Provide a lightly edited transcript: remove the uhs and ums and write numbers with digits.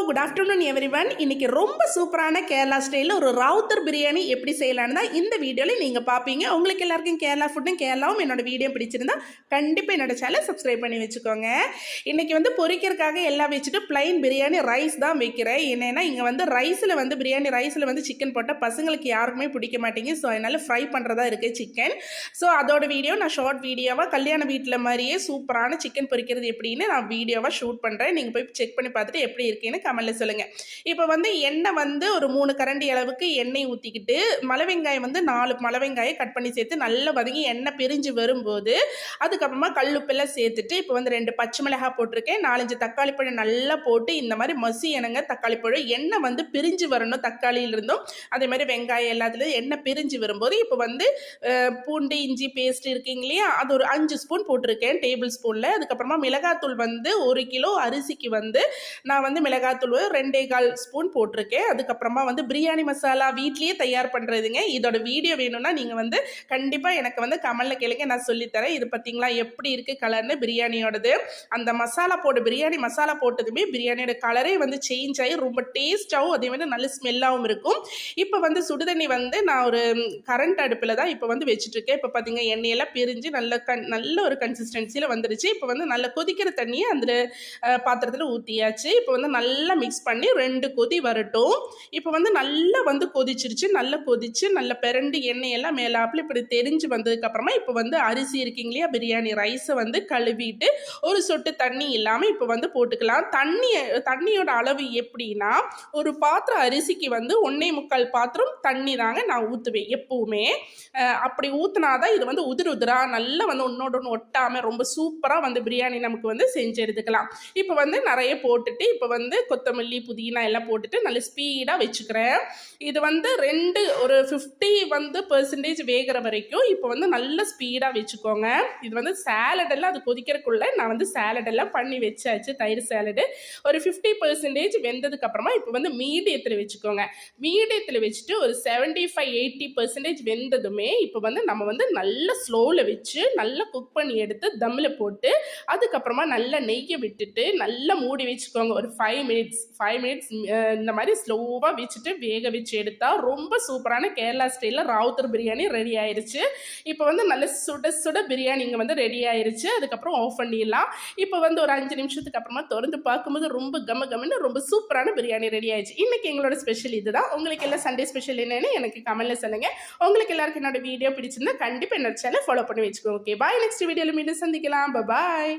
Good afternoon everyone. இன்னைக்கு ரொம்ப சூப்பரான கேரளா ஸ்டைலில் ஒரு ராவுத்தர் பிரியாணி எப்படி செய்யலான்னு தான் இந்த வீடியோவில் நீங்கள் பார்ப்பீங்க. உங்களுக்கு எல்லாருக்கும் கேரளா ஃபுட்டும் கேரளாவும் என்னோட வீடியோ பிடிச்சிருந்தா கண்டிப்பாக என்னோட சேனல் சப்ஸ்கிரைப் பண்ணி வச்சுக்கோங்க. இன்றைக்கி வந்து பொரிக்கிறதுக்காக எல்லாம் வச்சுட்டு பிளைன் பிரியாணி ரைஸ் தான் வைக்கிறேன். என்னென்னா இங்கே வந்து ரைஸில் வந்து பிரியாணி ரைஸில் வந்து சிக்கன் போட்டால் பசங்களுக்கு யாருக்குமே பிடிக்க மாட்டேங்குது. ஸோ அதனால் ஃப்ரை பண்ணுறதா இருக்குது சிக்கன். ஸோ அதோட வீடியோ நான் ஷார்ட் வீடியோவாக கல்யாண வீட்டில் மாதிரியே சூப்பரான சிக்கன் பொரிக்கிறது எப்படின்னு நான் வீடியோவாக ஷூட் பண்ணுறேன். நீங்கள் போய் செக் பண்ணி பார்த்துட்டு எப்படி இருக்குன்னு கமெண்ட்ல சொல்லுங்க. இப்போ வந்து எண்ணெய் வந்து ஒரு 3 கரண்டி அளவுக்கு எண்ணெய் ஊற்றிக்கிட்டு மலை வெங்காயம் வந்து 4 மலை வெங்காயம் கட் பண்ணி சேர்த்து நல்லா வதங்கி எண்ணெய் பிரிஞ்சு வரும்போது அதுக்கப்புறமா கல்லுப்பெல்லாம் சேர்த்துட்டு இப்போ வந்து 2 பச்சை மிளகாய் போட்டிருக்கேன், 4-5 தக்காளி பழம் நல்லா போட்டு இந்த மாதிரி மசி எண்ணங்க தக்காளி பழம் எண்ணெய் வந்து பிரிஞ்சு வரணும். தக்காளியிலிருந்தும் அதே மாதிரி வெங்காயம் எல்லாத்துலேயும் எண்ணெய் பிரிஞ்சு வரும்போது இப்போ வந்து பூண்டு இஞ்சி பேஸ்ட் இருக்குங்க இல்லையா, அது ஒரு 5 ஸ்பூன் போட்டிருக்கேன் டேபிள் ஸ்பூனில். அதுக்கப்புறமா மிளகாத்தூள் வந்து 1 கிலோ அரிசிக்கு வந்து நான் வந்து மிளகாத்தூள் 2.25 ஸ்பூன் போட்டிருக்கேன். அதுக்கப்புறமா வந்து பிரியாணி மசாலா வீட்லேயே தயார் பண்ணுறதுங்க. இதோட வீடியோ வேணும்னா நீங்கள் வந்து கண்டிப்பாக எனக்கு வந்து கமெண்டில் கேளுங்க, நான் சொல்லித்தரேன். இது பார்த்தீங்களா எப்படி இருக்குது கலர்னு பிரியாணியோடது. அந்த மசாலா போட்டு பிரியாணி மசாலா போட்டதுமே பிரியாணியோட கலரே வந்து சேஞ்ச் ஆகி ரொம்ப டேஸ்ட்டாகவும் அதே மாதிரி நல்ல ஸ்மெல்லாகவும் இருக்கும். இப்போ வந்து சுடுதண்ணி வந்து நான் ஒரு கரண்ட் அடுப்பில் தான் இப்போ வந்து வச்சுட்ருக்கேன். இப்போ பார்த்தீங்க எண்ணெயெல்லாம் பிரிஞ்சு நல்ல ஒரு கன்சிஸ்டன்சியில் வந்துடுச்சு. இப்போ வந்து நல்ல கொதிக்கிற தண்ணியை அந்த பாத்திரத்தில் ஊற்றியாச்சு. இப்போ வந்து நல்லா மிக்ஸ் பண்ணி 2 கொதி வரட்டும். இப்போ வந்து நல்லா வந்து கொதிச்சிருச்சு. நல்லா கொதிச்சு நல்ல பிறண்டு எண்ணெயெல்லாம் மேலாப்பில் இப்படி தெரிஞ்சு வந்ததுக்கப்புறமா இப்போ வந்து அரிசி இருக்குங்க இல்லையா, பிரியாணி ரைஸை வந்து கழுவிட்டு ஒரு சொட்டு தண்ணி இல்லாமல் இப்போ வந்து போட்டுக்கலாம். தண்ணியோட அளவு எப்படின்னா ஒரு பாத்திரம் அரிசிக்கு வந்து 1.25 பாத்திரம் தண்ணி தாங்க நான் ஊற்றுவேன் எப்பவுமே. அப்படி ஊற்றினாதான் இது வந்து உதிரா நல்லா வந்து ஒன்னோட ஒன்று ஒட்டாமல் ரொம்ப சூப்பராக வந்து பிரியாணி நமக்கு வந்து செஞ்சு எடுத்துக்கலாம். இப்போ வந்து நிறைய போட்டுட்டு இப்போ வந்து கொத்தமல்லி புதினா எல்லாம் போட்டுட்டு நல்ல ஸ்பீடாக வச்சுக்கிறேன். இது வந்து ஒரு 50% வேகிற வரைக்கும் இப்போ வந்து நல்ல ஸ்பீடாக வச்சுக்கோங்க. இது வந்து சாலடெல்லாம் அது கொதிக்கிறதுக்குள்ளே நான் வந்து சாலடெல்லாம் பண்ணி வச்சாச்சு. தயிர் சாலடு ஒரு 50% வெந்ததுக்கப்புறமா இப்போ வந்து மீடியத்தில் வச்சுக்கோங்க. மீடியத்தில் வச்சுட்டு ஒரு 75-80% வெந்ததுமே இப்போ வந்து நம்ம வந்து நல்ல ஸ்லோவில் வச்சு நல்லா குக் பண்ணி எடுத்து தம்மில் போட்டு அதுக்கப்புறமா நல்லா நெய்யை விட்டுட்டு நல்லா மூடி வச்சுக்கோங்க. ஒரு 5 மினிட்ஸ் இந்த மாதிரி ஸ்லோவாக வச்சுட்டு வேக வச்சு எடுத்தால் ரொம்ப சூப்பரான கேரளா ஸ்டைலில் ராவுத்தர் பிரியாணி ரெடி ஆயிடுச்சு. இப்போ வந்து நல்ல சுட பிரியாணி இங்கே வந்து ரெடி ஆயிடுச்சு. அதுக்கப்புறம் ஆஃப் பண்ணிடலாம். இப்போ வந்து ஒரு 5 நிமிஷத்துக்கு அப்புறமா திறந்து பார்க்கும்போது ரொம்ப கமன்னு ரொம்ப சூப்பரான பிரியாணி ரெடி ஆயிடுச்சு. இன்னைக்கு எங்களோட ஸ்பெஷல் இதுதான். உங்களுக்கு எல்லாம் சண்டே ஸ்பெஷல் என்னன்னு எனக்கு கமெண்ட்ல சொல்லுங்க. உங்களுக்கு எல்லாருக்கும் என்னோட வீடியோ பிடிச்சிருந்தா கண்டிப்பாக என்னோட சேனல் ஃபாலோ பண்ணி வச்சுக்கோங்க. Okay bye. நெக்ஸ்ட் வீடியோவில் மீண்டும் சந்திக்கலாம். பாய்.